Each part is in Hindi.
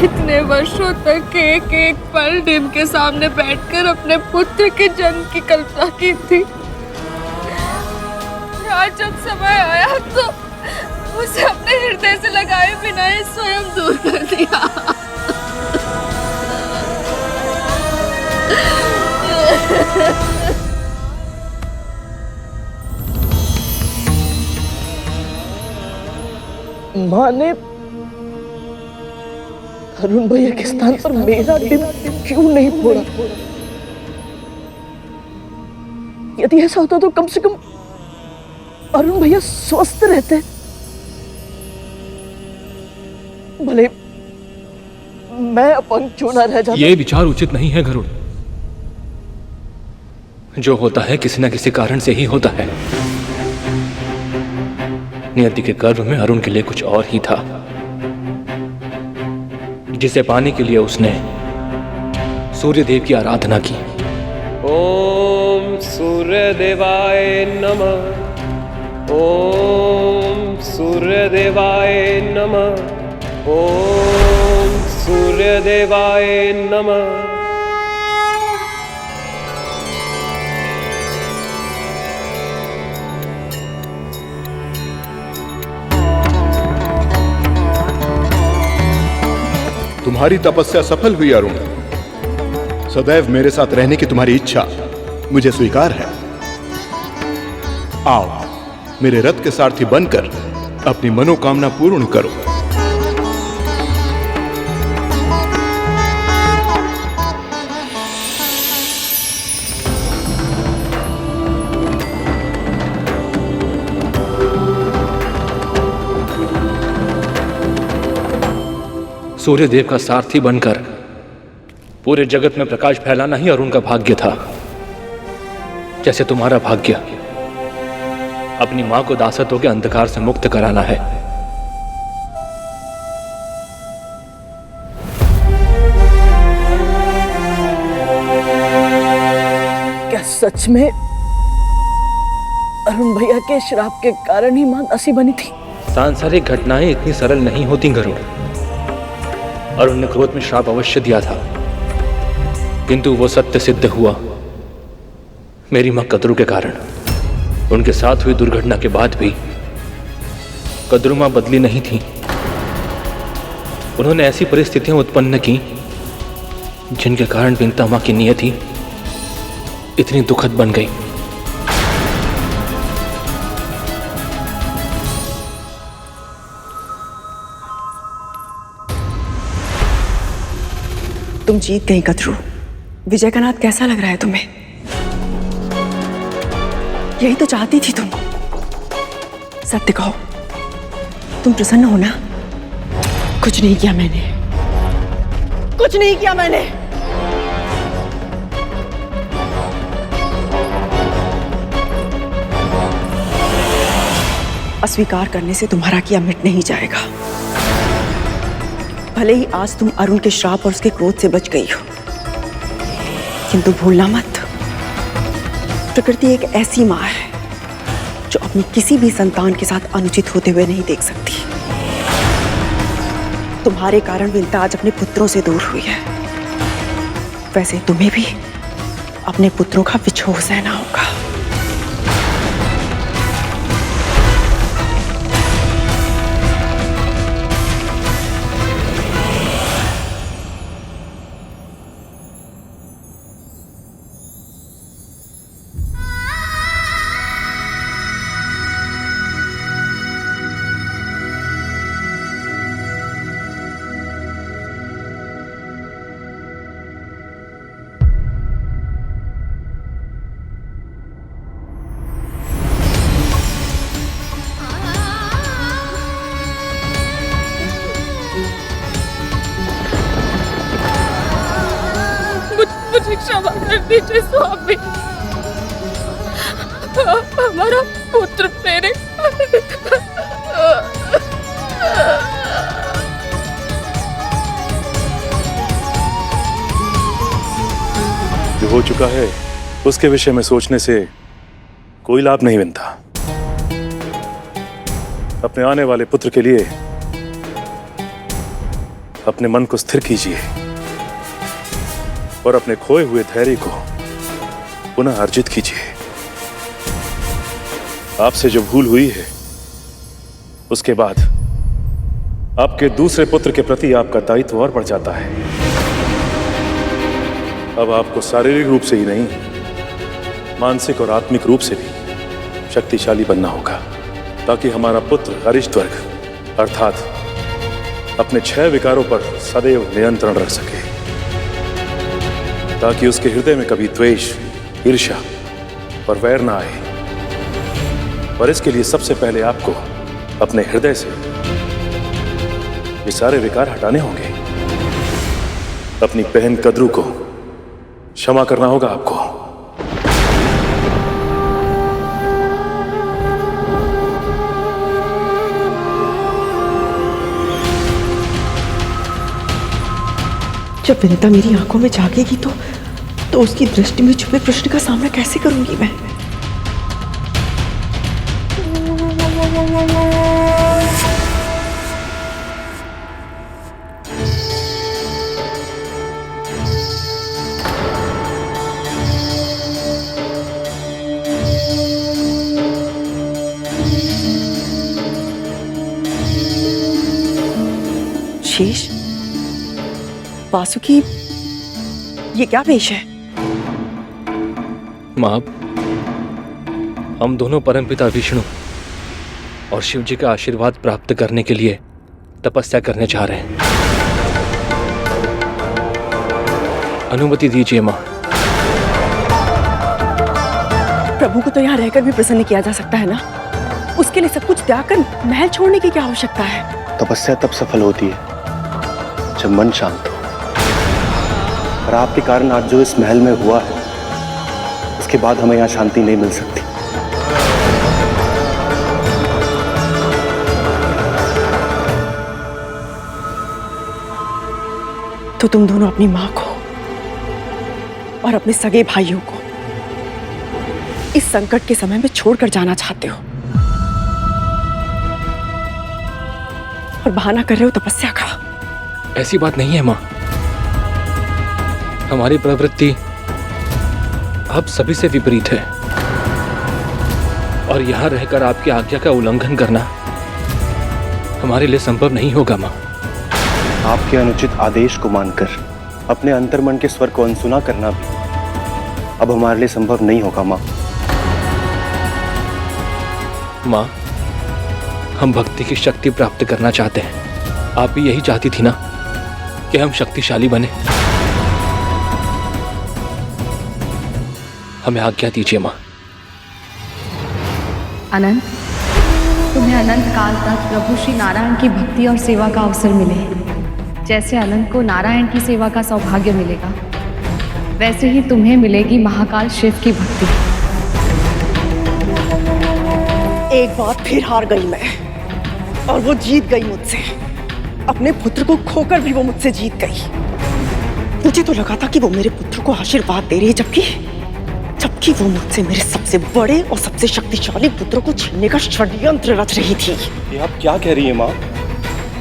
इतने वर्षों तक एक एक पल डिम के सामने बैठकर अपने पुत्र के जन्म की कल्पना की थी। आज जब समय आया तो उसे अपने हृदय से लगाए बिना ही स्वयं दूर कर दिया। माँ ने अरुण भैया के स्थान पर मेरा डिम क्यों नहीं फोड़ा? यदि ऐसा होता तो कम से कम अरुण भैया स्वस्थ रहते। भले मैं अपंग क्यों ना रह जाता। ये विचार उचित नहीं है गरुड़। जो होता है किसी न किसी कारण से ही होता है। नियति के गर्भ में अरुण के लिए कुछ और ही था, जिसे पाने के लिए उसने सूर्य देव की आराधना की। ओम सूर्य देवाय नमः। ओम सूर्य देवाय नमः। ओम सूर्य देवाय नमः। तुम्हारी तपस्या सफल हुई अरुण। सदैव मेरे साथ रहने की तुम्हारी इच्छा मुझे स्वीकार है। आओ मेरे रथ के सारथी बनकर अपनी मनोकामना पूर्ण करो। सूर्य देव का सारथी बनकर पूरे जगत में प्रकाश फैलाना ही अरुण का भाग्य था, जैसे तुम्हारा भाग्य अपनी मां को दासत्व के अंधकार से मुक्त कराना है। क्या सच में अरुण भैया के श्राप के कारण ही मां दासी बनी थी? सांसारिक घटनाएं इतनी सरल नहीं होती गरुड़। अरुण ने क्रोध में श्राप अवश्य दिया था, किंतु वो सत्य सिद्ध हुआ मेरी मां कद्रू के कारण। उनके साथ हुई दुर्घटना के बाद भी कद्रू मां बदली नहीं थी। उन्होंने ऐसी परिस्थितियां उत्पन्न की जिनके कारण विंता मां की नियति इतनी दुखद बन गई। तुम जीत गई कद्रू। विजय का नाथ कैसा लग रहा है तुम्हें? यही तो चाहती थी तुम। सत्य कहो, तुम प्रसन्न हो ना? कुछ नहीं किया मैंने, कुछ नहीं किया मैंने। अस्वीकार करने से तुम्हारा किया मिट नहीं जाएगा। भले ही आज तुम अरुण के श्राप और उसके क्रोध से बच गई हो, किंतु भूलना मत, प्रकृति एक ऐसी मां है जो अपनी किसी भी संतान के साथ अनुचित होते हुए नहीं देख सकती। तुम्हारे कारण विंता आज अपने पुत्रों से दूर हुई है। वैसे तुम्हें भी अपने पुत्रों का विछोह सहना होगा। मुझे क्षमा कर दीजिए स्वामी। हमारा पुत्र मेरे जो हो चुका है उसके विषय में सोचने से कोई लाभ नहीं बनता। अपने आने वाले पुत्र के लिए अपने मन को स्थिर कीजिए और अपने खोए हुए धैर्य को पुनः अर्जित कीजिए। आपसे जो भूल हुई है उसके बाद आपके दूसरे पुत्र के प्रति आपका दायित्व और बढ़ जाता है। अब आपको शारीरिक रूप से ही नहीं, मानसिक और आत्मिक रूप से भी शक्तिशाली बनना होगा, ताकि हमारा पुत्र अरिष्टवर्ग अर्थात अपने 6 विकारों पर सदैव नियंत्रण रख सके, ताकि उसके हृदय में कभी द्वेष, ईर्ष्या और वैर ना आए। और इसके लिए सबसे पहले आपको अपने हृदय से ये सारे विकार हटाने होंगे। अपनी बहन कद्रू को क्षमा करना होगा आपको। जब विनीता मेरी आंखों में झांकेगी तो उसकी दृष्टि में छुपे प्रश्न का सामना कैसे करूंगी मैं? शेष, वासुकी, ये क्या वेश है? माँ, हम दोनों परमपिता विष्णु और शिव जी का आशीर्वाद प्राप्त करने के लिए तपस्या करने जा रहे हैं। अनुमति दीजिए माँ। प्रभु को तो यहाँ रहकर भी प्रसन्न किया जा सकता है ना? उसके लिए सब कुछ त्याग कर महल छोड़ने की क्या आवश्यकता है? तपस्या तब सफल होती है जब मन शांत हो। और आपके कारण आज जो इस महल में हुआ है, उसके बाद हमें यहाँ शांति नहीं मिल सकती। तो तुम दोनों अपनी मां को और अपने सगे भाइयों को इस संकट के समय में छोड़कर जाना चाहते हो और बहाना कर रहे हो तपस्या का। ऐसी बात नहीं है माँ। हमारी प्रवृत्ति आप सभी से विपरीत है और यहाँ रहकर आपकी आज्ञा का उल्लंघन करना हमारे लिए संभव नहीं होगा माँ। आपके अनुचित आदेश को मानकर अपने अंतर्मन के स्वर को अनसुना करना भी अब हमारे लिए संभव नहीं होगा माँ। माँ, हम भक्ति की शक्ति प्राप्त करना चाहते हैं। आप भी यही चाहती थी ना कि हम शक्तिशाली बने। हमें आज्ञा दीजिए माँ। अनंत, तुम्हें अनंत काल तक प्रभु श्री नारायण की भक्ति और सेवा का अवसर मिले। जैसे अनंत को नारायण की सेवा का सौभाग्य मिलेगा, वैसे ही तुम्हें मिलेगी महाकाल शिव की भक्ति। एक बार फिर हार गई मैं और वो जीत गई मुझसे। अपने पुत्र को खोकर भी वो मुझसे जीत गई। मुझे तो लगा था कि वो मेरे पुत्र को आशीर्वाद दे रही है, जबकि वो मुझसे मेरे सबसे बड़े और सबसे शक्तिशाली पुत्र को छीनने का षड्यंत्र रच रही थी। ये आप क्या कह रही हैं माँ?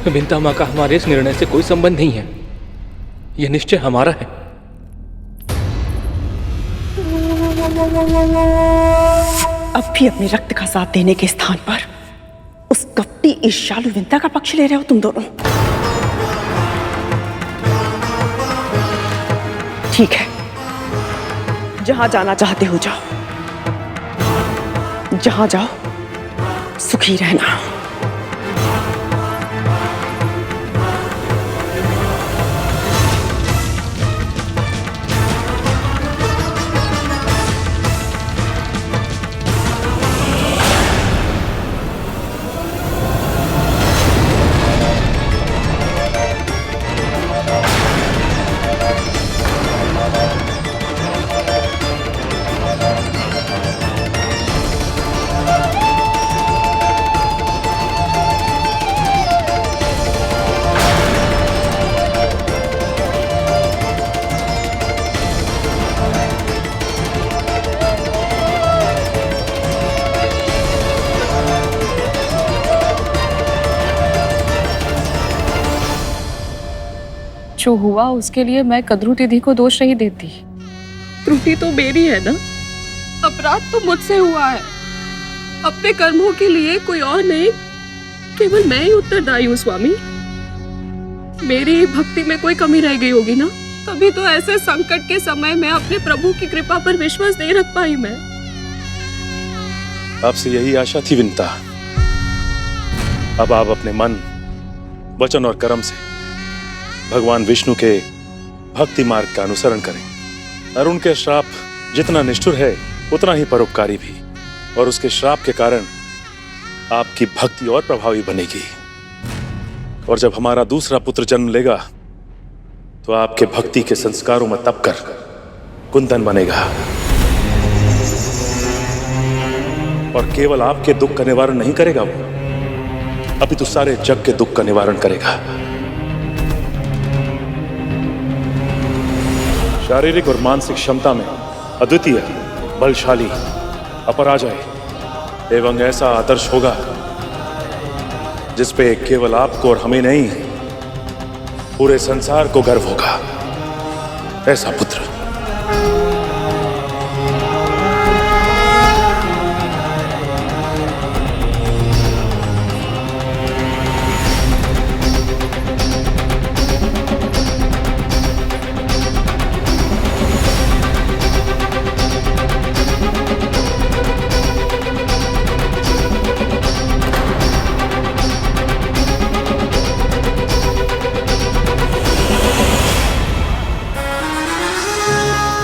विनीता माँ का हमारे इस निर्णय से कोई संबंध नहीं है। यह निश्चय हमारा है। अब भी अपने रक्त का साथ देने के स्थान पर उस कपटी ईर्ष्यालु विनीता का पक्ष ले रहे हो तुम दोनों। ठीक है, जहां जाना चाहते हो जाओ। जहां जाओ सुखी रहना। जो हुआ उसके लिए मैं कद्रू दीदी को दोष नहीं देती। त्रुटि तो मेरी है ना, अपराध तो मुझसे हुआ है। अपने कर्मों के लिए कोई और नहीं, केवल मैं ही उत्तरदायी हूँ स्वामी। मेरी भक्ति में कोई कमी रह गई होगी ना, तभी तो ऐसे संकट के समय में अपने प्रभु की कृपा पर विश्वास नहीं रख पाई मैं। आपसे यही आशा थी विंता। अब आप अपने मन, वचन और कर्म से भगवान विष्णु के भक्ति मार्ग का अनुसरण करें। अरुण के श्राप जितना निष्ठुर है उतना ही परोपकारी भी, और उसके श्राप के कारण आपकी भक्ति और प्रभावी बनेगी। और जब हमारा दूसरा पुत्र जन्म लेगा तो आपके भक्ति के संस्कारों में तप कर कुंदन बनेगा, और केवल आपके दुख का निवारण नहीं करेगा वो, अभी तो सारे जग के दुख का निवारण करेगा। शारीरिक और मानसिक क्षमता में अद्वितीय, बलशाली, अपराजय एवं ऐसा आदर्श होगा जिस पे केवल आपको और हमें नहीं, पूरे संसार को गर्व होगा। ऐसा पुत्र।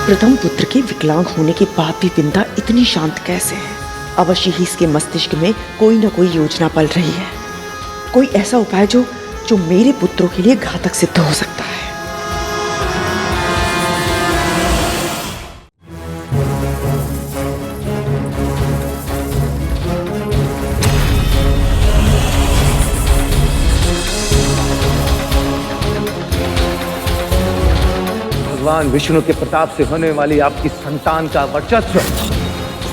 प्रथम पुत्र के विकलांग होने के बाद भी विंता इतनी शांत कैसे है? अवश्य ही इसके मस्तिष्क में कोई न कोई योजना पल रही है, कोई ऐसा उपाय जो मेरे पुत्रों के लिए घातक सिद्ध हो सकता है। भगवान विष्णु के प्रताप से होने वाली आपकी संतान का वर्चस्व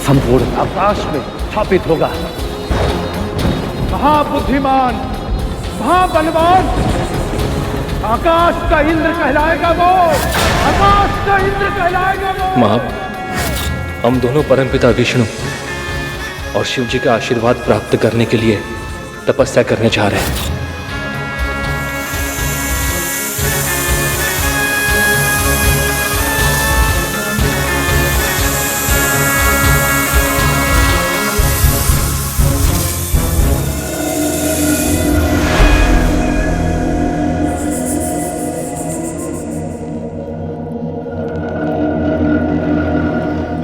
संपूर्ण आकाश में स्थापित होगा। महाबुद्धिमान, महाबलवान, आकाश का इंद्र कहलाएगा वो, आकाश का इंद्र कहलाएगा वो। मां, हम दोनों परमपिता विष्णु और शिव जी का आशीर्वाद प्राप्त करने के लिए तपस्या करने जा रहे हैं।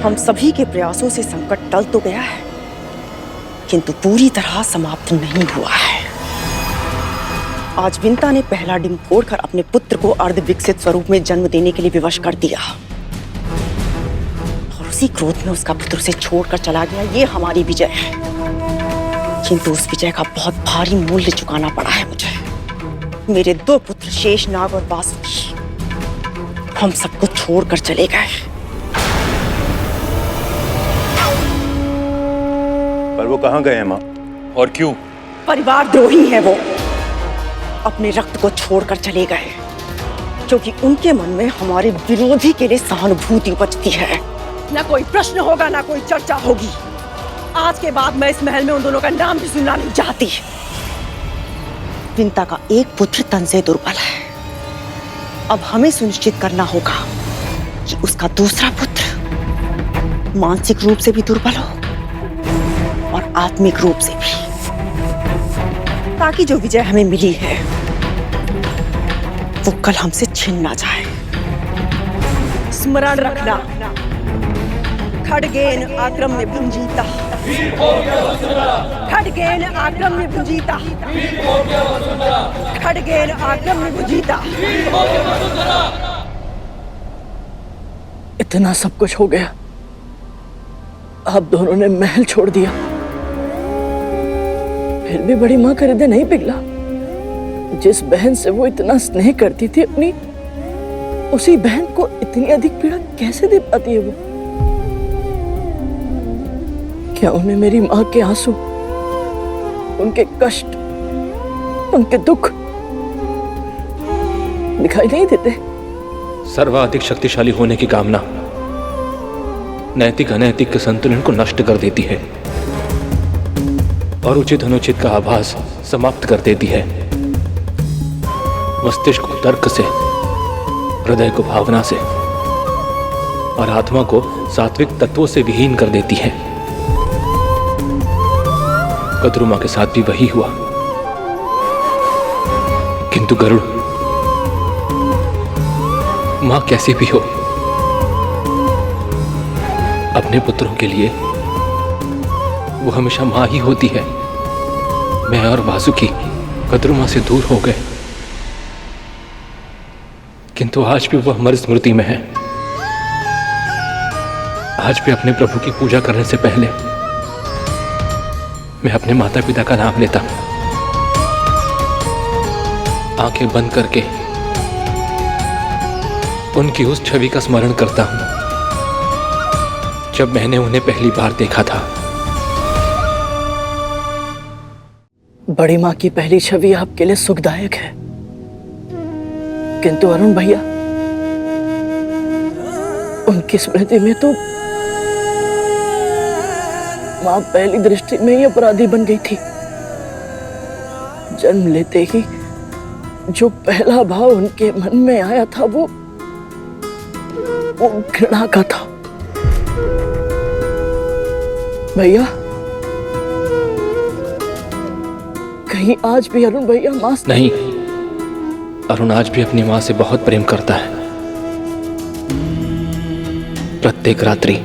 हम सभी के प्रयासों से संकट टल तो गया है, किंतु पूरी तरह समाप्त नहीं हुआ है। आज विंता ने पहला डिंब फोड़कर अपने पुत्र को अर्ध विकसित स्वरूप में जन्म देने के लिए विवश कर दिया, और उसी क्रोध में उसका पुत्र उसे छोड़कर चला गया। ये हमारी विजय है, किंतु उस विजय का बहुत भारी मूल्य चुकाना पड़ा है मुझे। मेरे दो पुत्र शेषनाग और वासुकी हम सबको छोड़कर चले गए। पर वो कहां गए हैं मां, और क्यों? परिवार द्रोही है वो, अपने रक्त को छोड़कर चले गए, क्योंकि उनके मन में हमारे विरोधी के लिए सहानुभूति उपजती है। न कोई प्रश्न होगा, न कोई चर्चा होगी। आज के बाद मैं इस महल में उन दोनों का नाम भी सुनना नहीं चाहती। विंता का एक पुत्र तन से दुर्बल है, अब हमें सुनिश्चित करना होगा कि उसका दूसरा पुत्र मानसिक रूप से भी दुर्बल हो और आत्मिक रूप से भी, ताकि जो विजय हमें मिली है वो कल हमसे छिन ना जाए। स्मरण रखना, खड्गेन आक्रम्य भुंजीता, खड्गेन आक्रम्य भुंजीता, खड्गेन आक्रम्य भुंजीता। इतना सब कुछ हो गया, आप दोनों ने महल छोड़ दिया, फिर भी बड़ी माँ का हृदय नहीं पिघला। जिस बहन से वो इतना स्नेह करती थी अपनी, उसी बहन को इतनी अधिक पीड़ा कैसे दे पाती है वो? क्या उन्हें मेरी माँ के आंसू, उनके कष्ट, उनके दुख दिखाई नहीं देते? सर्वाधिक शक्तिशाली होने की कामना नैतिक अनैतिक के संतुलन को नष्ट कर देती है और उचित अनुचित का आभास समाप्त कर देती है। मस्तिष्क को तर्क से, हृदय को भावना से और आत्मा को सात्विक तत्वों से विहीन कर देती है। कद्रुमा के साथ भी वही हुआ। किंतु गरुड़, मां कैसी भी हो, अपने पुत्रों के लिए वो हमेशा मां ही होती है। मैं और वासुकी कद्रुमा से दूर हो गए, किंतु आज भी वो हमारी स्मृति में है। आज भी अपने प्रभु की पूजा करने से पहले मैं अपने माता पिता का नाम लेता हूं, आंखें बंद करके उनकी उस छवि का स्मरण करता हूं जब मैंने उन्हें पहली बार देखा था। बड़ी माँ की पहली छवि आपके लिए सुखदायक है, किंतु अरुण भैया, उनकी स्मृति में तो माँ पहली दृष्टि में ही अपराधी बन गई थी। जन्म लेते ही जो पहला भाव उनके मन में आया था वो घृणा का था। भैया, कहीं आज भी अरुण भैया मां से... नहीं, अरुण आज भी अपनी मां से बहुत प्रेम करता है। प्रत्येक रात्रि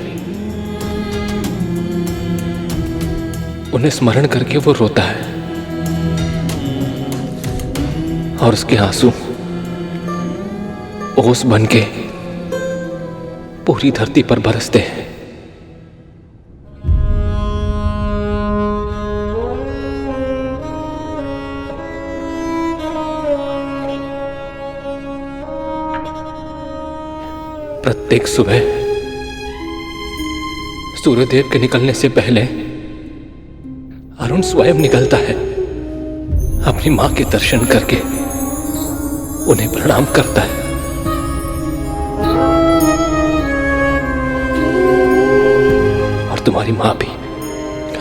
उन्हें स्मरण करके वो रोता है और उसके आंसू ओस बनके पूरी धरती पर बरसते हैं। प्रत्येक सुबह सूर्यदेव के निकलने से पहले अरुण स्वयं निकलता है, अपनी मां के दर्शन करके उन्हें प्रणाम करता है। और तुम्हारी मां भी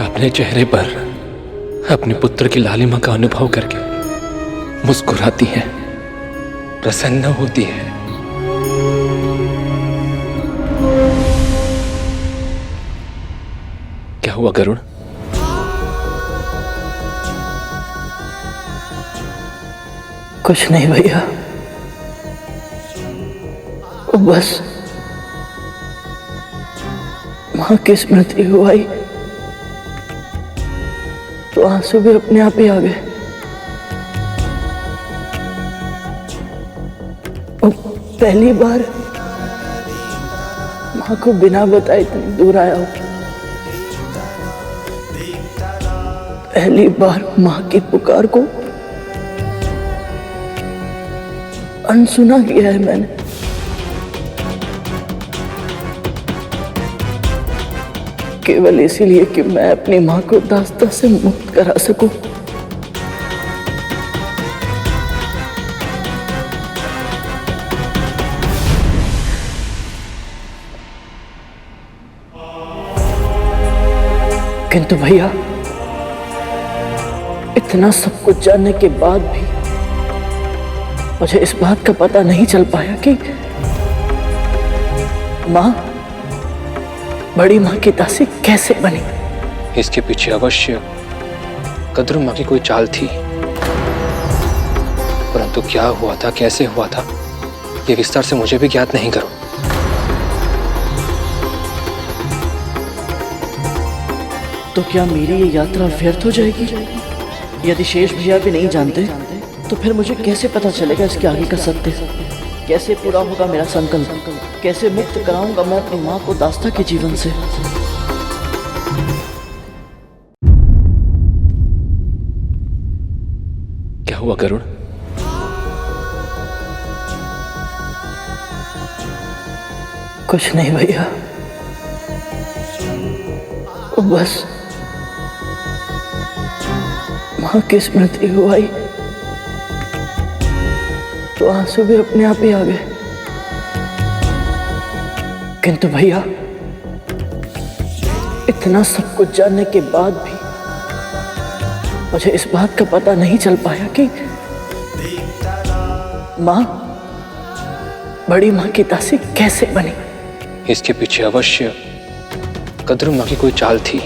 अपने चेहरे पर अपने पुत्र की लालिमा का अनुभव करके मुस्कुराती है, प्रसन्न होती है। क्या हुआ गरुड़? कुछ नहीं भैया, बस मां की स्मृति हो आई तो आंसू भी अपने आप ही आ गए। पहली बार मां को बिना बताए इतनी दूर आया हूं। पहली बार मां की पुकार को अनसुना किया है मैंने। केवल इसीलिए कि मैं अपनी मां को दास्ता से मुक्त करा सकूं। किंतु भैया, इतना सब कुछ जानने के बाद भी मुझे इस बात का पता नहीं चल पाया कि मां बड़ी मां की दासी कैसे बनी। इसके पीछे अवश्य कद्रुमा की कोई चाल थी, परंतु क्या हुआ था, कैसे हुआ था, ये विस्तार से मुझे भी ज्ञात नहीं करो। तो क्या मेरी ये यात्रा व्यर्थ हो जाएगी? यदि शेष भैया भी नहीं जानते तो फिर मुझे कैसे पता चलेगा इसके आगे का सत्य? कैसे पूरा होगा मेरा संकल्प? कैसे मुक्त कराऊंगा मैं अपनी मां को दास्ता के जीवन से? क्या हुआ गरुड़? कुछ नहीं भैया, बस मां की स्मृति हो आई तो आंसू भी अपने आप ही आ गए। किंतु भैया, इतना सब कुछ जानने के बाद भी मुझे इस बात का पता नहीं चल पाया कि माँ, बड़ी माँ की दासी कैसे बनी। इसके पीछे अवश्य कद्रू माँ की कोई चाल थी,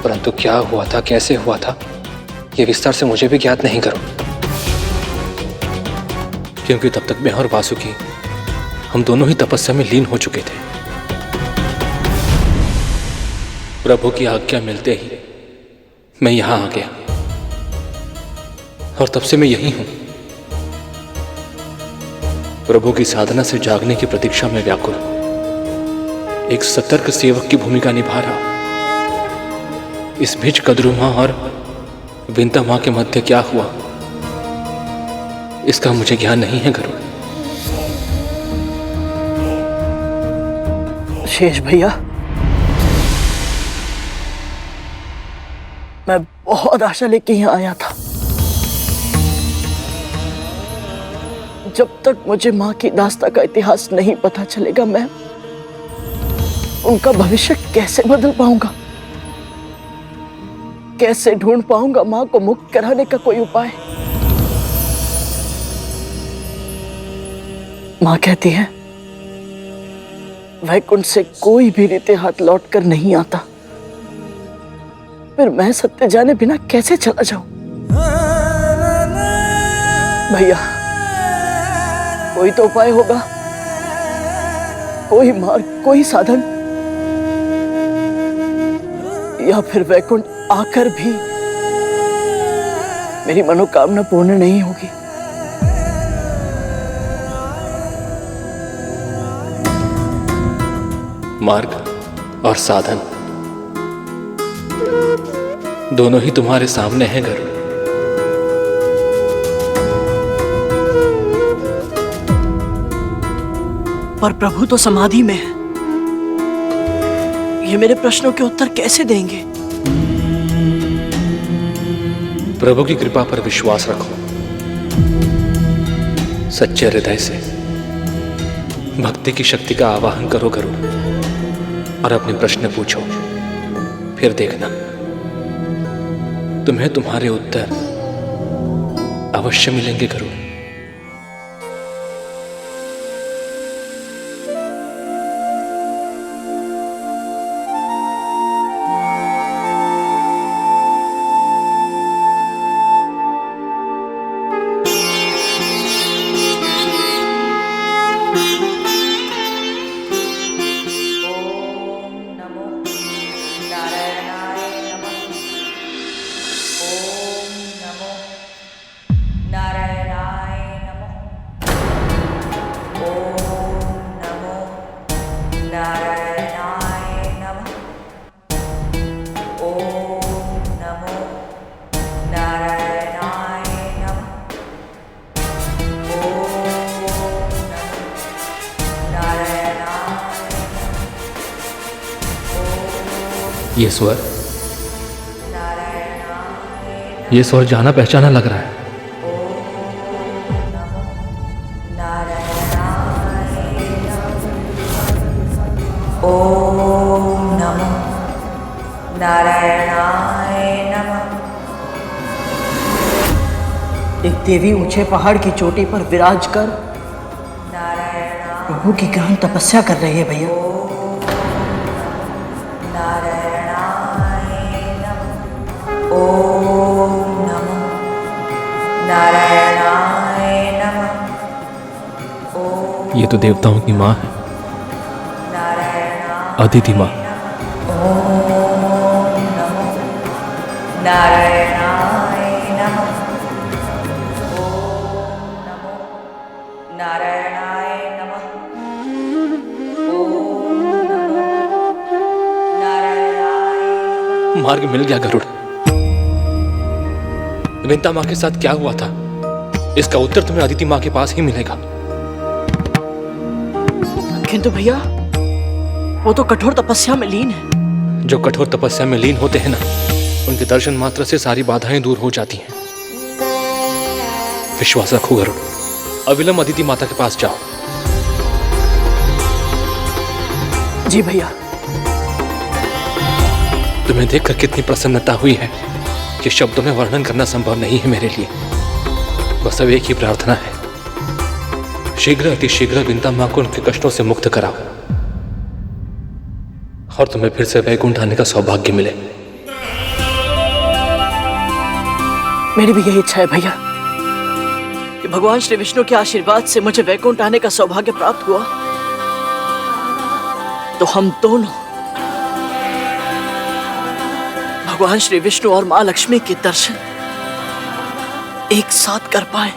परंतु क्या हुआ था, कैसे हुआ था, यह विस्तार से मुझे भी ज्ञात नहीं करो, क्योंकि तब तक मैं और वासुकी हम दोनों ही तपस्या में लीन हो चुके थे। प्रभु की आज्ञा मिलते ही मैं यहां आ गया और तब से मैं यही हूं, प्रभु की साधना से जागने की प्रतीक्षा में व्याकुल, एक सतर्क सेवक की भूमिका निभा रहा। इस बीच कद्रू मां और विंता मां के मध्य क्या हुआ, इसका मुझे ज्ञान नहीं है गरुड़। शेष भैया, मैं बहुत आशा लेके यहाँ आया था। जब तक मुझे माँ की दास्ता का इतिहास नहीं पता चलेगा, मैं उनका भविष्य कैसे बदल पाऊंगा, कैसे ढूंढ पाऊंगा माँ को मुक्त कराने का कोई उपाय। माँ कहती है वैकुंठ से कोई भी रीते हाथ लौटकर नहीं आता, फिर मैं सत्य जाने बिना कैसे चला जाऊं। भैया, कोई तो उपाय होगा, कोई मार्ग, कोई साधन, या फिर वैकुंठ आकर भी मेरी मनोकामना पूर्ण नहीं होगी। मार्ग और साधन दोनों ही तुम्हारे सामने हैं गरुड़। पर प्रभु तो समाधि में है, ये मेरे प्रश्नों के उत्तर कैसे देंगे? प्रभु की कृपा पर विश्वास रखो, सच्चे हृदय से भक्ति की शक्ति का आवाहन करो गरुड़, और अपने प्रश्न पूछो, फिर देखना तुम्हें तुम्हारे उत्तर अवश्य मिलेंगे गरुड़। ये स्वर जाना पहचाना लग रहा है। ओम नमो नारायणाय नमः। एक देवी ऊंचे पहाड़ की चोटी पर विराज कर प्रभु की गहन तपस्या कर रही है भैया। ये तो देवताओं की माँ है, अदिति माँ। नारायणाय नमः। ओम नमो नारायणाय नमः। ओम नमो नारायणाय। मार्ग मिल गया गरुड़। विंता माँ के साथ क्या हुआ था, इसका उत्तर तुम्हें अदिति माँ के पास ही मिलेगा। किंतु भैया, वो तो कठोर तपस्या में लीन है। जो कठोर तपस्या में लीन होते हैं ना, उनके दर्शन मात्र से सारी बाधाएं दूर हो जाती हैं। विश्वास रखो गरुड़, अविलंब अदिति माता के पास जाओ। जी भैया। तुम्हें देखकर कितनी प्रसन्नता हुई है कि शब्दों में वर्णन करना संभव नहीं है मेरे लिए। बस अब एक ही प्रार्थना है, शीघ्र अतिशीघ्र विंता मां को उनके कष्टों से मुक्त कराओ और तुम्हें फिर से वैकुंठ आने का सौभाग्य मिले। मेरी भी यही इच्छा है भैया कि भगवान श्री विष्णु के आशीर्वाद से मुझे वैकुंठ आने का सौभाग्य प्राप्त हुआ तो हम दोनों भगवान श्री विष्णु और मां लक्ष्मी के दर्शन एक साथ कर पाए।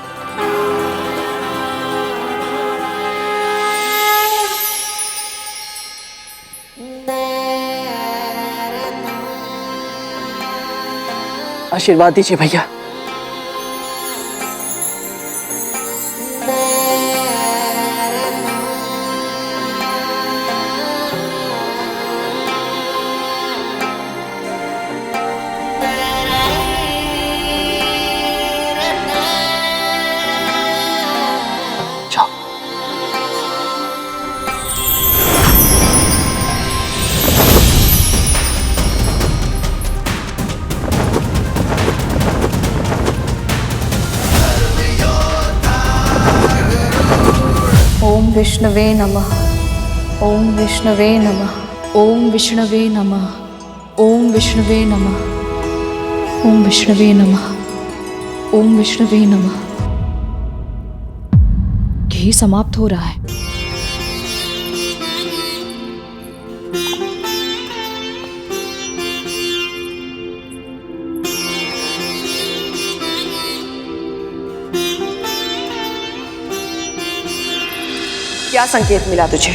आशीर्वाद दीजिए भैया। ओम विष्णवे नमः। ओम विष्णवे नमः। ओम विष्णवे नमः। ओम विष्णवे नमः। ओम विष्णवे नमः। ओम विष्णवे नमः। घी समाप्त हो रहा है। क्या संकेत मिला तुझे?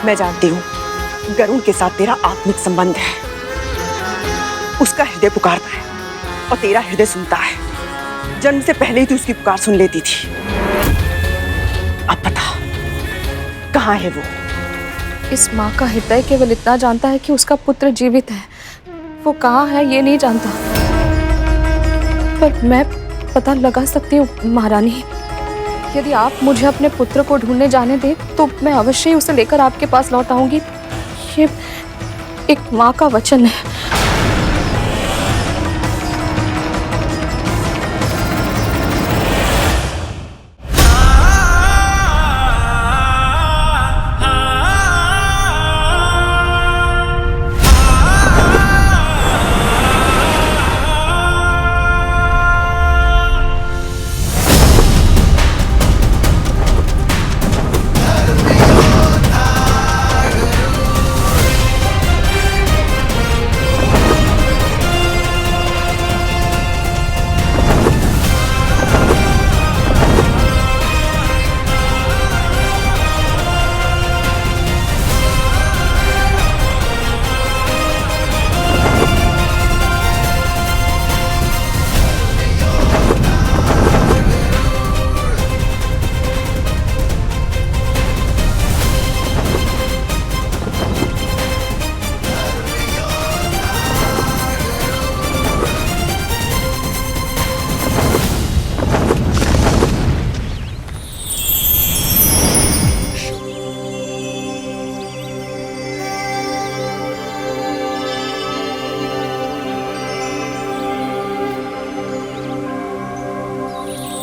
मैं जानती हूं गरुड़ के साथ तेरा आत्मिक संबंध है। उसका हृदय पुकारता है और तेरा हृदय सुनता है। जन्म से पहले ही तू उसकी पुकार सुन लेती थी। अब बता कहां है वो? इस माँ का हृदय केवल इतना जानता है कि उसका पुत्र जीवित है। वो कहाँ है ये नहीं जानता, पर मैं पता लगा सकती हूँ महारानी। यदि आप मुझे अपने पुत्र को ढूंढने जाने दें तो मैं अवश्य ही उसे लेकर आपके पास लौट आऊंगी। ये एक माँ का वचन है।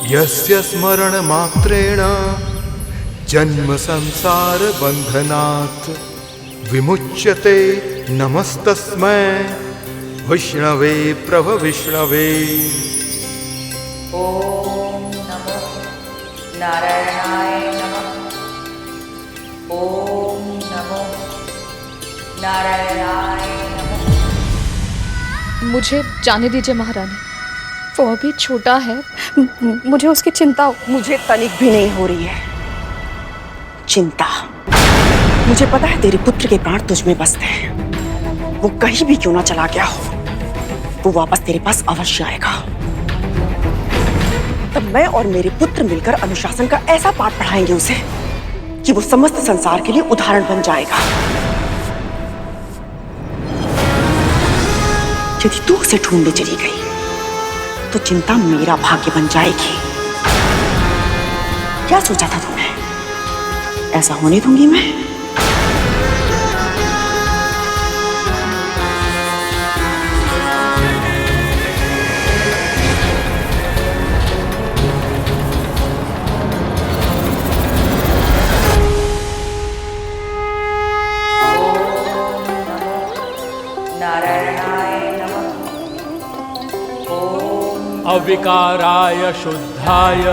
यस्य स्मरण मात्रेण जन्म संसार बंधनात् विमुच्यते नमस्तस्मै विष्णवे प्रभ विष्णवे। ओम नमो नारायणाय नमः। ओम नमो नारायणाय नमः। मुझे जाने दीजिए महारानी, वो अभी छोटा है, मुझे उसकी चिंता। मुझे तनिक भी नहीं हो रही है चिंता। मुझे पता है तेरे पुत्र के प्राण तुझ में बसते हैं। वो कहीं भी क्यों ना चला गया हो, वो वापस तेरे पास अवश्य आएगा। तब मैं और मेरे पुत्र मिलकर अनुशासन का ऐसा पाठ पढ़ाएंगे उसे कि वो समस्त संसार के लिए उदाहरण बन जाएगा। यदि तू उसे ढूंढने चली गई तो चिंता मेरा भाग्य बन जाएगी। क्या सोचा था तुमने? ऐसा होने दूंगी मैं? नारायणाय नमः। अविकाराय शुद्धाय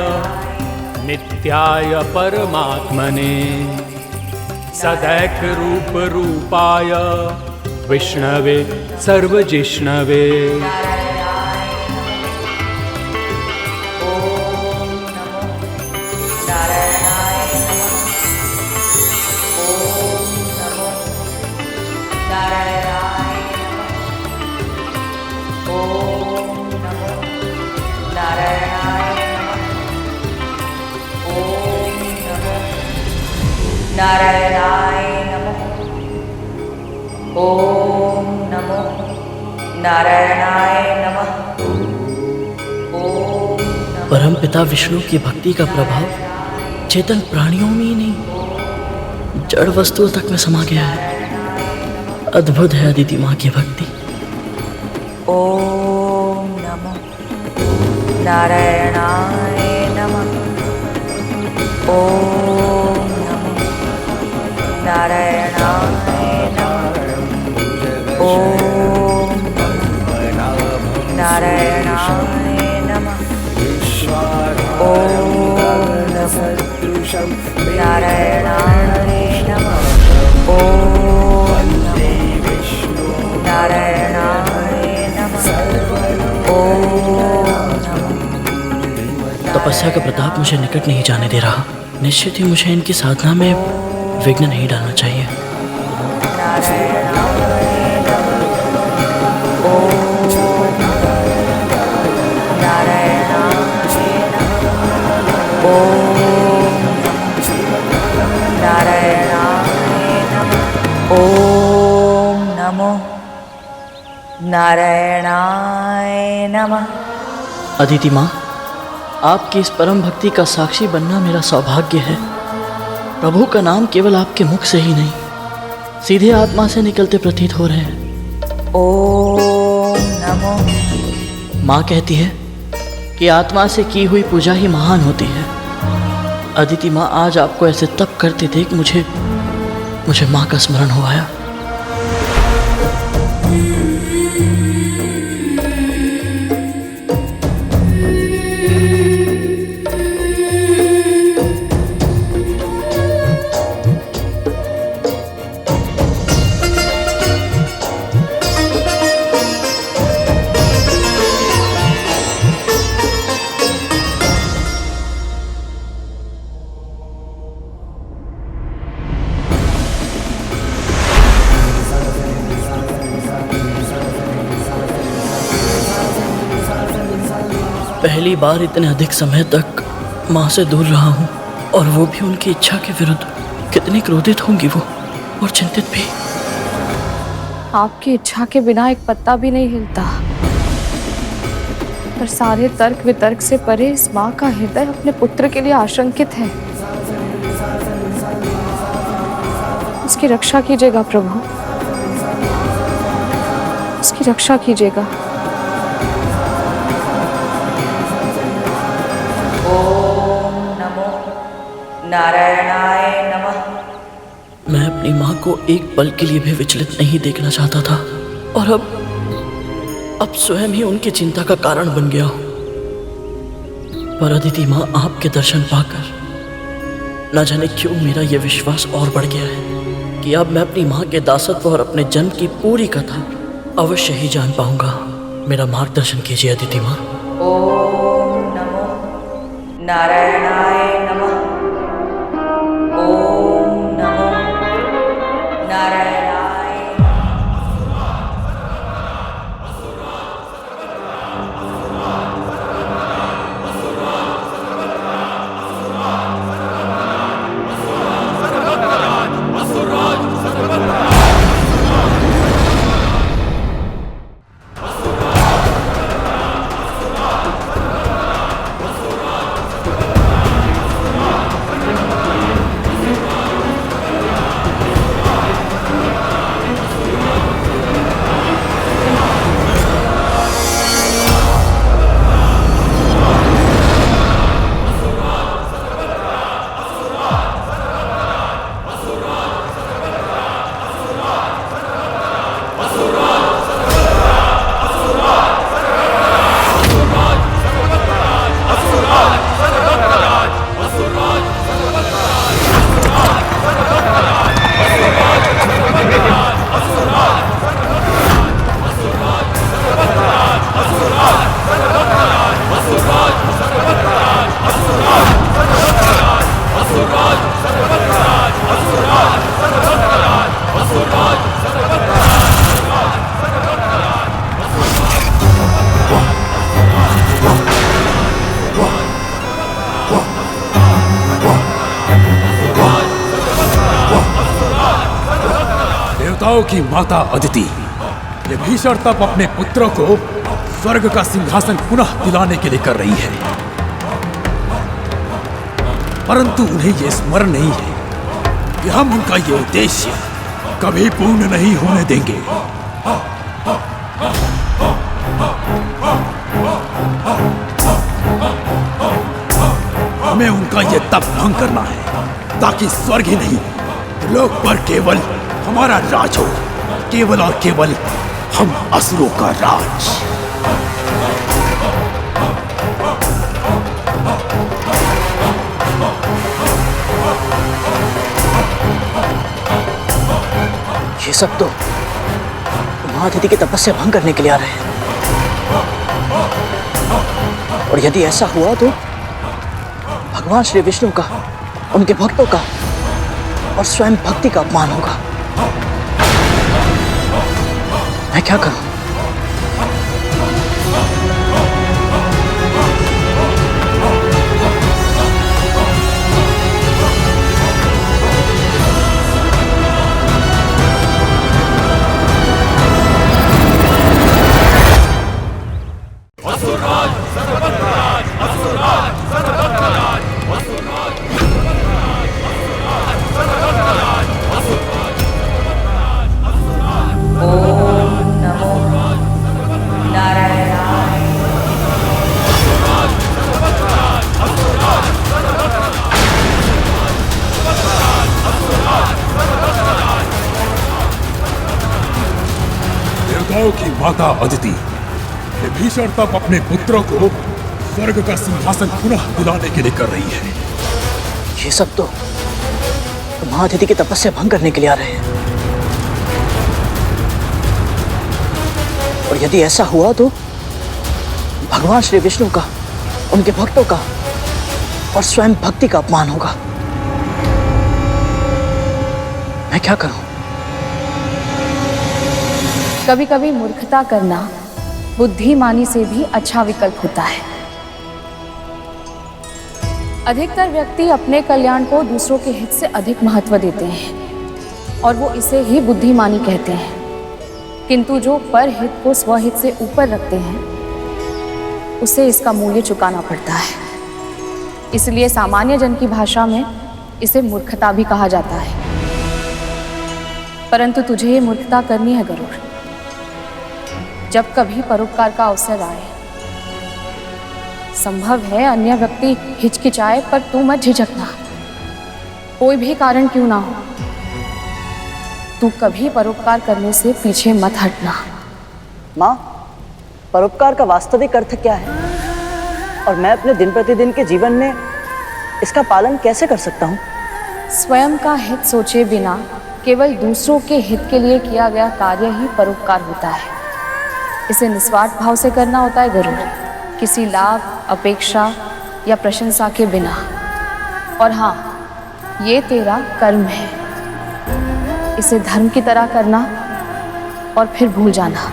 नित्याय परमात्मने सदैक रूप रूपाय विष्णवे सर्वजिष्णवे नारायणाय नमः। ओम नमो नारायणाय नमः। परम पिता विष्णु की भक्ति का प्रभाव चेतन प्राणियों में ही नहीं, जड़ वस्तुओं तक में समा गया है। अद्भुत है अदिति माँ की भक्ति। ओम नमो नारायणाय नमः। ओम नमो नारायणाय नमः। ओम नारायणाय नमः। ओम नमो नारायणाय नमः। ओम नारायणाय नमः। ओम तपस्या का प्रताप मुझे निकट नहीं जाने दे रहा। निश्चित ही मुझे इनकी साधना में विघ्न नहीं डालना चाहिए। ओम नमो नारायणाय नमः। अदिति माँ, आपकी इस परम भक्ति का साक्षी बनना मेरा सौभाग्य है। प्रभु का नाम केवल आपके मुख से ही नहीं, सीधे आत्मा से निकलते प्रतीत हो रहे हैं। ओम नमो। माँ कहती है कि आत्मा से की हुई पूजा ही महान होती है। अदिति माँ, आज आपको ऐसे तप करते देख मुझे माँ का स्मरण हो आया। पहली बार इतने अधिक समय तक माँ से दूर रहा हूँ, और वो भी उनकी इच्छा के विरुद्ध। कितनी क्रोधित होंगी वो, और चिंतित भी। आपकी इच्छा के बिना एक पत्ता भी नहीं हिलता, पर सारे तर्क वितर्क से परे इस माँ का हृदय अपने पुत्र के लिए आशंकित है। उसकी रक्षा कीजिएगा प्रभु, उसकी रक्षा कीजिएगा। ओम नमो नारायणाय नमः। मैं अपनी माँ को एक पल के लिए भी विचलित नहीं देखना चाहता था, और अब स्वयं ही उनकी चिंता का कारण बन गया हूँ। पर अदिति माँ, आपके दर्शन पाकर न जाने क्यों मेरा यह विश्वास और बढ़ गया है कि अब मैं अपनी माँ के दासत्व और अपने जन्म की पूरी कथा अवश्य ही जान पाऊंगा। मेरा मार्गदर्शन कीजिए अदिति माँ। ओम नमो नारायणाय नमः। ओम नमो नारायणाय। देवताओं की माता अदिति विभीषण तब अपने पुत्रों को स्वर्ग का सिंहासन पुनः दिलाने के लिए कर रही है, परंतु उन्हें यह स्मरण नहीं है कि हम उनका ये उद्देश्य कभी पूर्ण नहीं होने देंगे। हमें उनका ये तप भंग करना है ताकि स्वर्ग ही नहीं लोक पर केवल हमारा राज हो, केवल और केवल हम असुरों का राज। ये सब तो महाअतिथि की तपस्या भंग करने के लिए आ रहे हैं, और यदि ऐसा हुआ तो भगवान श्री विष्णु का, उनके भक्तों का और स्वयं भक्ति का अपमान होगा। मैं क्या करूं? देवताओं की माता अदिति विभीषण तब अपने पुत्रों को स्वर्ग का सिंहासन पुनः दिलाने के लिए कर रही है। ये सब तो महाअतिथि की तपस्या भंग करने के लिए आ रहे हैं, और यदि ऐसा हुआ तो भगवान श्री विष्णु का, उनके भक्तों का और स्वयं भक्ति का अपमान होगा। मैं क्या करूं? कभी कभी मूर्खता करना बुद्धिमानी से भी अच्छा विकल्प होता है। अधिकतर व्यक्ति अपने कल्याण को दूसरों के हित से अधिक महत्व देते हैं और वो इसे ही बुद्धिमानी कहते हैं, किंतु जो परहित को स्वहित से ऊपर रखते हैं उसे इसका मूल्य चुकाना पड़ता है। इसलिए सामान्य जन की भाषा में इसे मूर्खता भी कहा जाता है। परंतु तुझे ये मूर्खता करनी है गरुड़। जब कभी परोपकार का अवसर आए, संभव है अन्य व्यक्ति हिचकिचाए, पर तू मत झिझकना। कोई भी कारण क्यों ना हो, तू कभी परोपकार करने से पीछे मत हटना। माँ, परोपकार का वास्तविक अर्थ क्या है और मैं अपने दिन प्रतिदिन के जीवन में इसका पालन कैसे कर सकता हूँ? स्वयं का हित सोचे बिना केवल दूसरों के हित के लिए किया गया कार्य ही परोपकार होता है। इसे निस्वार्थ भाव से करना होता है गरुड़, किसी लाभ, अपेक्षा या प्रशंसा के बिना। और हाँ, ये तेरा कर्म है, इसे धर्म की तरह करना और फिर भूल जाना।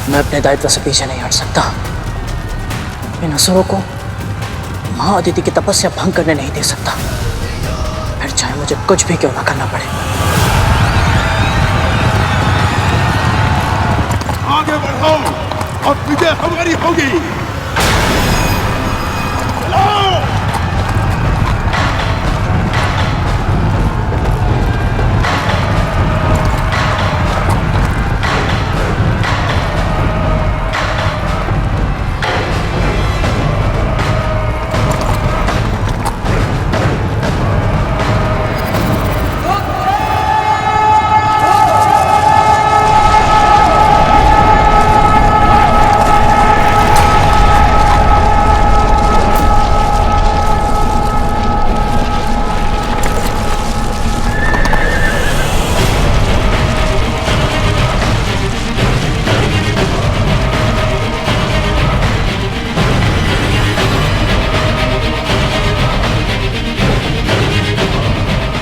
मैं अपने दायित्व से पीछे नहीं हट सकता। इन असुरों को महाअतिथि की तपस्या भंग करने नहीं दे सकता, फिर चाहे मुझे कुछ भी क्यों ना करना पड़े। आगे बढ़ो और विजय हमारी होगी। चलो!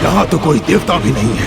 यहाँ तो कोई देवता भी नहीं है।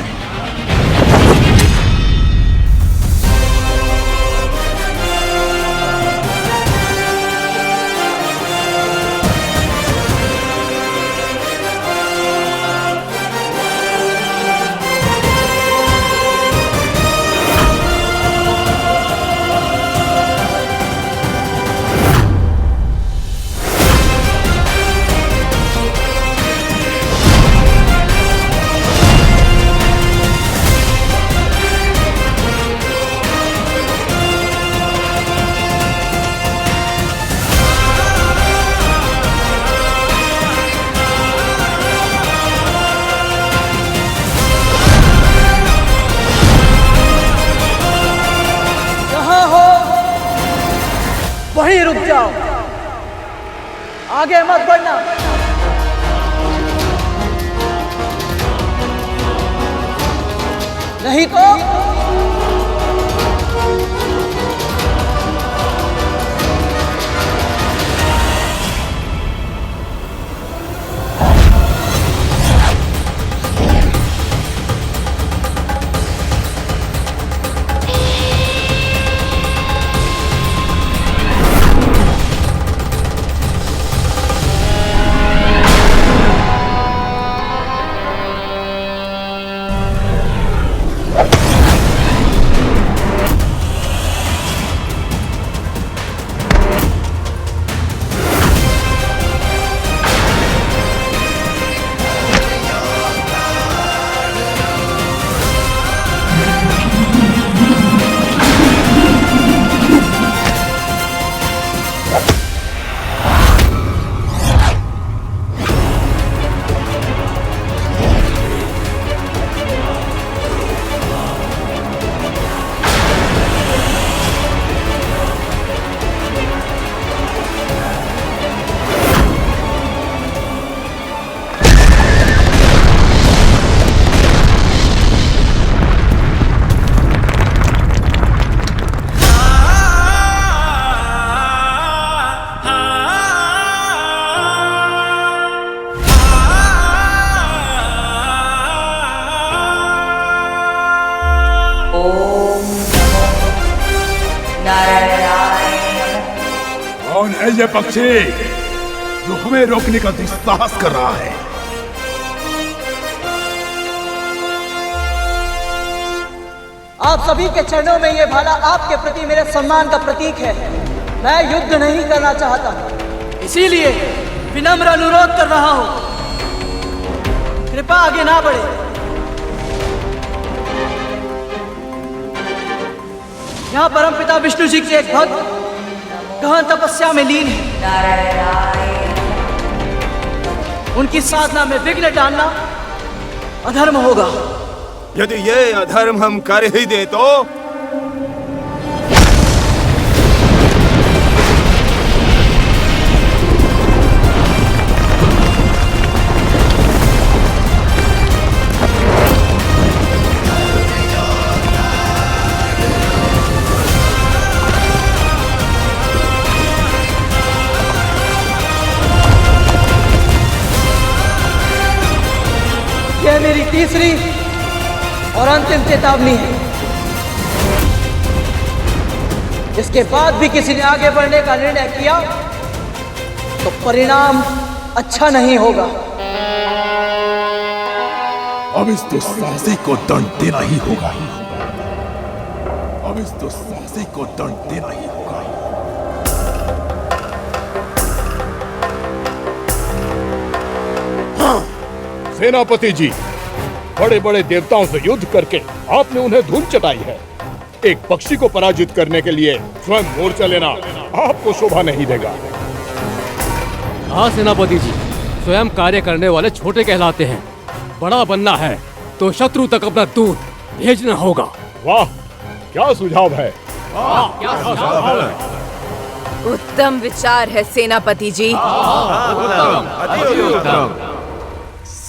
आगे मत बढ़ना। नहीं तो कौन है ये पक्षी जो हमें रोकने का दुस्साहस कर रहा है? आप सभी के चरणों में ये भाला आपके प्रति मेरे सम्मान का प्रतीक है। मैं युद्ध नहीं करना चाहता, इसीलिए विनम्र अनुरोध कर रहा हूं, कृपा आगे ना बढ़े। यहाँ परमपिता विष्णु जी के एक भक्त गहन तपस्या में लीन है। उनकी साधना में विघ्न डालना अधर्म होगा। यदि ये अधर्म हम कर ही दे तो यह मेरी तीसरी और अंतिम चेतावनी है। इसके बाद भी किसी ने आगे बढ़ने का निर्णय किया तो परिणाम अच्छा नहीं होगा। अब इस दुस्साहसी को दंड देना ही होगा। अब इस दुस्साहसी को दंड देना ही होगा। सेनापति जी, बड़े बड़े देवताओं से युद्ध करके आपने उन्हें धूल चटाई है। एक पक्षी को पराजित करने के लिए स्वयं मोर्चा लेना आपको शोभा नहीं देगा। हाँ सेनापति जी, स्वयं कार्य करने वाले छोटे कहलाते हैं। बड़ा बनना है तो शत्रु तक अपना दूत भेजना होगा। वाह, क्या सुझाव है। उत्तम विचार है सेनापति जी।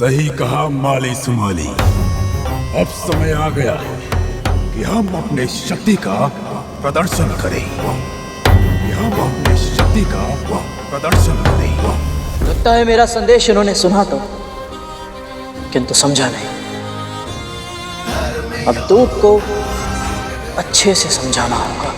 सही कहा माली सुमाली। अब समय आ गया है कि हम अपने शक्ति का प्रदर्शन करें। लगता है मेरा संदेश इन्होंने सुना तो, किंतु समझा नहीं। अब दूत को अच्छे से समझाना होगा।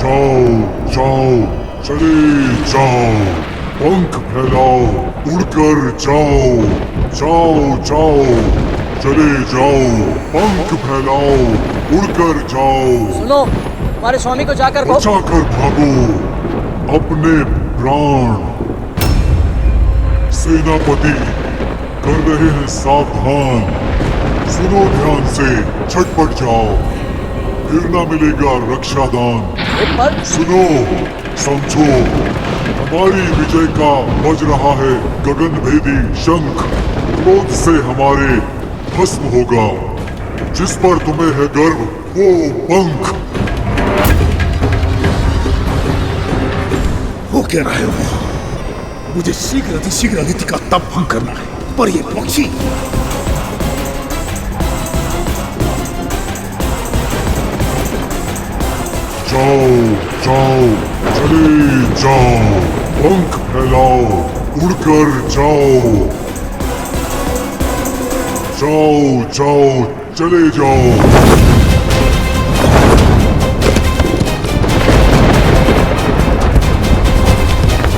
जाओ जाओ चले जाओ, पंख फैलाओ उड़कर जाओ, जाओ जाओ चले जाओ, पंख फैलाओ उड़कर जाओ। सुनो, हमारे स्वामी को जाकर बचाकर भागो अपने प्राण। सेनापति कर रहे हैं सावधान, सुनो ध्यान से, झटपट जाओ, फिर ना मिलेगा रक्षादान। सुनो, समझो, हमारी विजय का बज रहा है गगन भेदी शंख, क्रोध से हमारे भस्म होगा, जिस पर तुम्हें है गर्व वो पंख। वो कह रहे हो मुझे शीघ्र अतिशीघ्र अदिति का तप भंग करना है, पर ये पक्षी जाओ जाओ चले जाओ, पंख फैलाओ उड़कर जाओ, जाओ जाओ चले जाओ।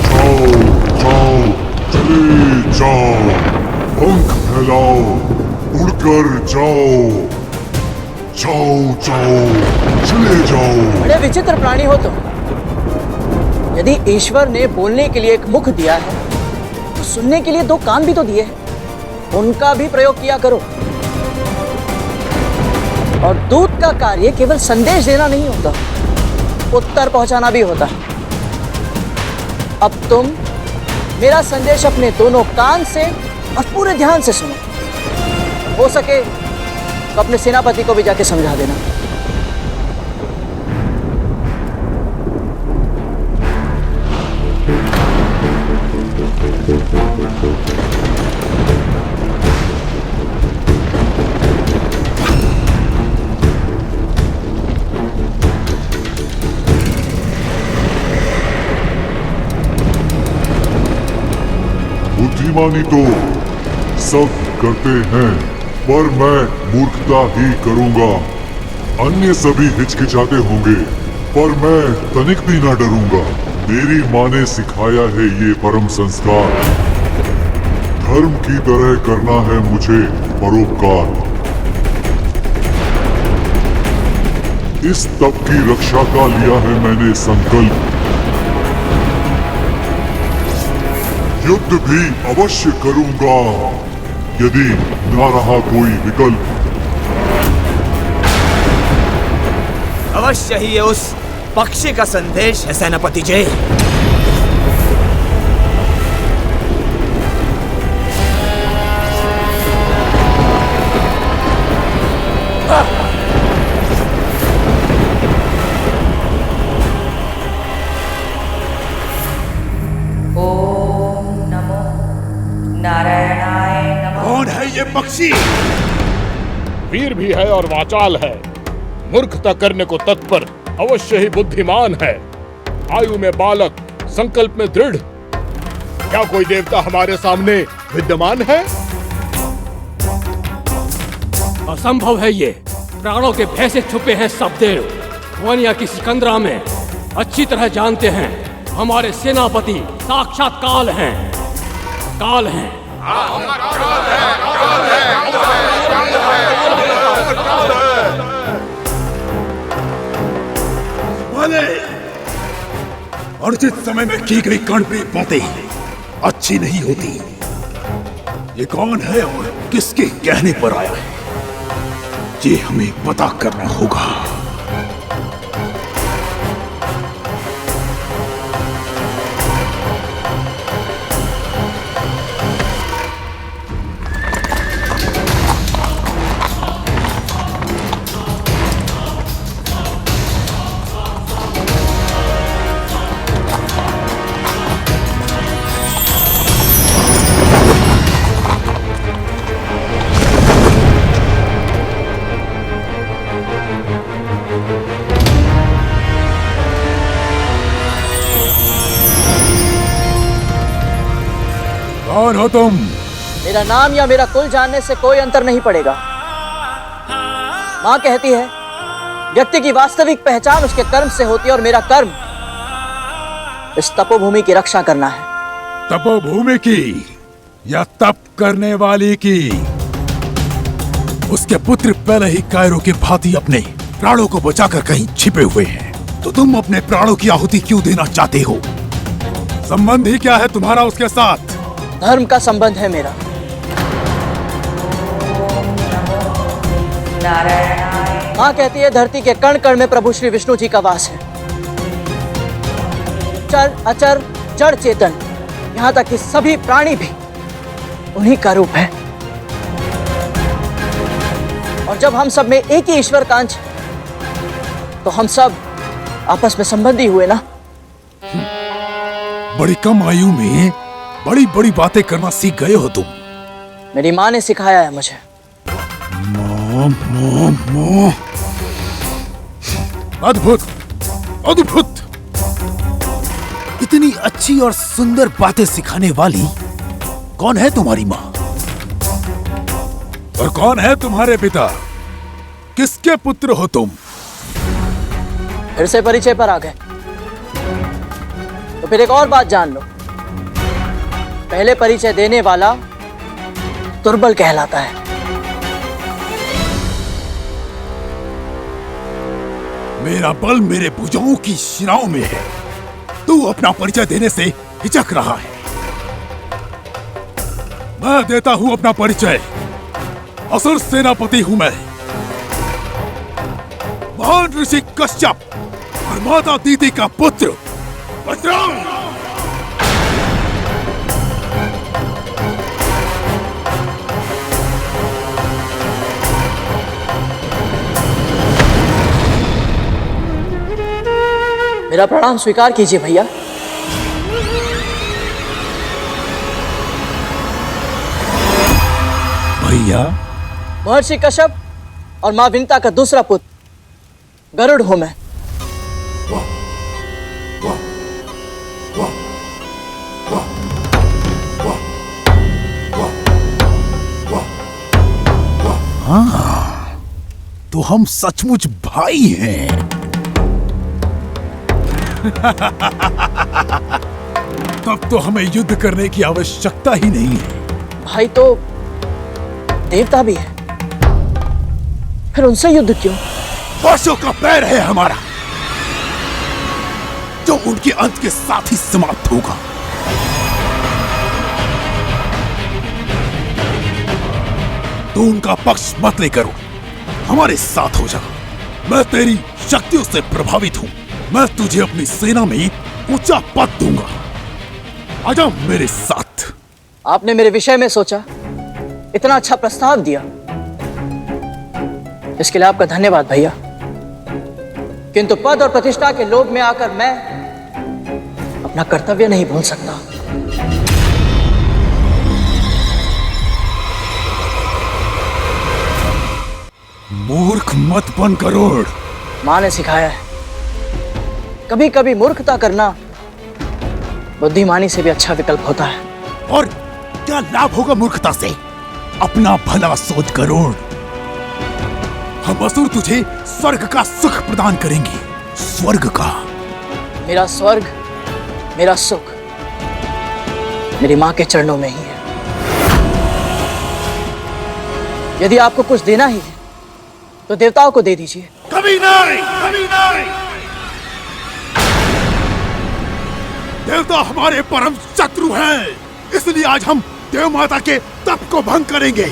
जाओ जाओ चले जाओ, पंख फैलाओ उड़कर जाओ, जाओ जाओ चले जाओ। बड़े विचित्र प्राणी हो तुम। यदि ईश्वर ने बोलने के लिए एक मुख दिया है तो सुनने के लिए दो कान भी तो दिए हैं, उनका भी प्रयोग किया करो। और दूत का कार्य केवल संदेश देना नहीं होता, उत्तर पहुंचाना भी होता है। अब तुम मेरा संदेश अपने दोनों कान से और पूरे ध्यान से सुनो। हो सके तो अपने सेनापति को भी जाके समझा देना। बुद्धिमानी तो सब करते हैं, पर मैं मूर्खता ही करूंगा। अन्य सभी हिचकिचाते होंगे, पर मैं तनिक भी ना डरूंगा। मेरी माँ ने सिखाया है ये परम संस्कार, धर्म की तरह करना है मुझे परोपकार। इस तप की रक्षा का लिया है मैंने संकल्प, युद्ध भी अवश्य करूंगा यदि ना रहा कोई विकल्प। अवश्य ही ये उस पक्षी का संदेश है सेनापति जी। कौन है ये पक्षी? वीर भी है और वाचाल है, मूर्खता करने को तत्पर, अवश्य ही बुद्धिमान है। आयु में बालक, संकल्प में दृढ़। क्या कोई देवता हमारे सामने विद्यमान है? असंभव है ये। प्राणों के भय से छुपे हैं सब देव। वनिया की सिकंदरा में अच्छी तरह जानते हैं हमारे सेनापति साक्षात काल हैं। काल हैं। अर्जित समय में की गई कर्णप्रिय बातें अच्छी नहीं होती। ये कौन है और किसके कहने पर आया है, ये हमें पता करना होगा। कौन हो तुम? मेरा नाम या मेरा कुल जानने से कोई अंतर नहीं पड़ेगा। माँ कहती है व्यक्ति की वास्तविक पहचान उसके कर्म से होती है और मेरा कर्म इस तपोभूमि की रक्षा करना है। तपोभूमि की या तप करने वाली की? उसके पुत्र पहले ही कायरों के भांति अपने प्राणों को बचाकर कहीं छिपे हुए हैं, तो तुम अपने प्राणों की आहुति क्यों देना चाहते हो? संबंध ही क्या है तुम्हारा उसके साथ? धर्म का संबंध है मेरा। माँ कहती है धरती के कण कण में प्रभु श्री विष्णु जी का वास है। चर अचर जड़ चेतन, यहाँ तक कि सभी प्राणी भी उन्हीं का रूप है। और जब हम सब में एक ही ईश्वर कांच, तो हम सब आपस में संबंधी हुए ना। बड़ी कम आयु में बड़ी बड़ी बातें करना सीख गए हो तुम। मेरी माँ ने सिखाया है मुझे। माँ। अद्भुत अद्भुत, इतनी अच्छी और सुंदर बातें सिखाने वाली कौन है तुम्हारी माँ? और कौन है तुम्हारे पिता? किसके पुत्र हो तुम? फिर से परिचय पर आ गए, तो फिर एक और बात जान लो। पहले परिचय देने वाला दुर्बल कहलाता है। मेरा बल मेरे भुजाओं की शिराओं में है। तू अपना परिचय देने से हिचक रहा है। मैं देता हूं अपना परिचय। असुर सेनापति हूं मैं, महान ऋषि कश्यप और माता दीदी का पुत्र बजरंग। मेरा प्रणाम स्वीकार कीजिए भैया। भैया? महर्षि कश्यप और मां विनता का दूसरा पुत्र गरुड़ हूं मैं। हाँ, तो हम सचमुच भाई हैं। तब तो हमें युद्ध करने की आवश्यकता ही नहीं है। भाई तो देवता भी है, फिर उनसे युद्ध क्यों? वर्षों का पैर है हमारा, जो उनके अंत के साथ ही समाप्त होगा। तो उनका पक्ष मत ले करो, हमारे साथ हो जा। मैं तेरी शक्तियों से प्रभावित हूं। मैं तुझे अपनी सेना में ऊंचा पद दूंगा। आजा मेरे साथ। आपने मेरे विषय में सोचा, इतना अच्छा प्रस्ताव दिया, इसके लिए आपका धन्यवाद भैया। किंतु पद और प्रतिष्ठा के लोभ में आकर मैं अपना कर्तव्य नहीं भूल सकता। मूर्ख मत बन गरुड़। मां ने सिखाया है, कभी कभी मूर्खता करना बुद्धिमानी से भी अच्छा विकल्प होता है। और क्या लाभ होगा मूर्खता से? अपना भला सोच गरुड़। हम असुर तुझे स्वर्ग का सुख प्रदान करेंगे। स्वर्ग का। मेरा स्वर्ग, मेरा सुख मेरी मां के चरणों में ही है। यदि आपको कुछ देना ही है तो देवताओं को दे दीजिए। कभी नहीं, कभी नहीं। देवता हमारे परम शत्रु हैं, इसलिए आज हम देव माता के तप को भंग करेंगे।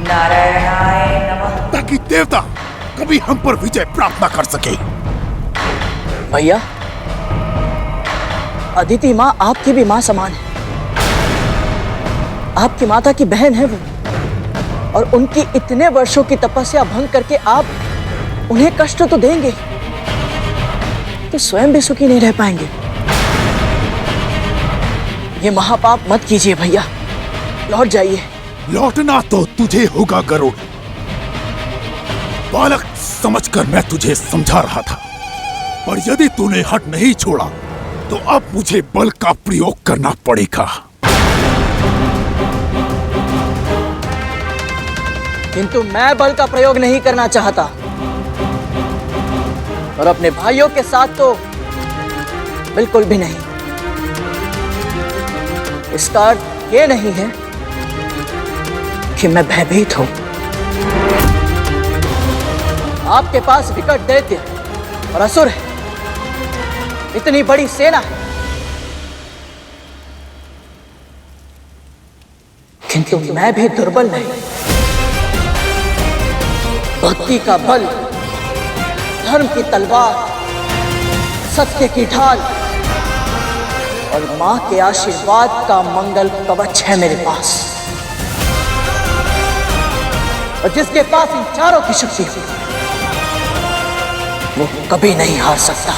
नारायणाय नमः। ताकि देवता कभी हम पर विजय प्राप्त न कर सके। भैया, अदिति माँ आपकी भी माँ समान है। आपकी माता की बहन है वो, और उनकी इतने वर्षों की तपस्या भंग करके आप उन्हें कष्ट तो देंगे, तो स्वयं भी सुखी नहीं रह पाएंगे। ये महापाप मत कीजिए भैया, लौट जाइए। लौटना तो तुझे होगा गरुड़। बालक समझकर मैं तुझे समझा रहा था, पर यदि तूने हट नहीं छोड़ा तो अब मुझे बल का प्रयोग करना पड़ेगा। किंतु मैं बल का प्रयोग नहीं करना चाहता, और अपने भाइयों के साथ तो बिल्कुल भी नहीं। इसका अर्थ ये नहीं है कि मैं भयभीत हूं। आपके पास विकट दैत्य और असुर है, इतनी बड़ी सेना है, किंतु मैं भी दुर्बल नहीं। भक्ति का बल, धर्म की तलवार, सत्य की ढाल और मां के आशीर्वाद का मंगल कवच है मेरे पास। और जिसके पास इन चारों की शक्ति हो, वो कभी नहीं हार सकता।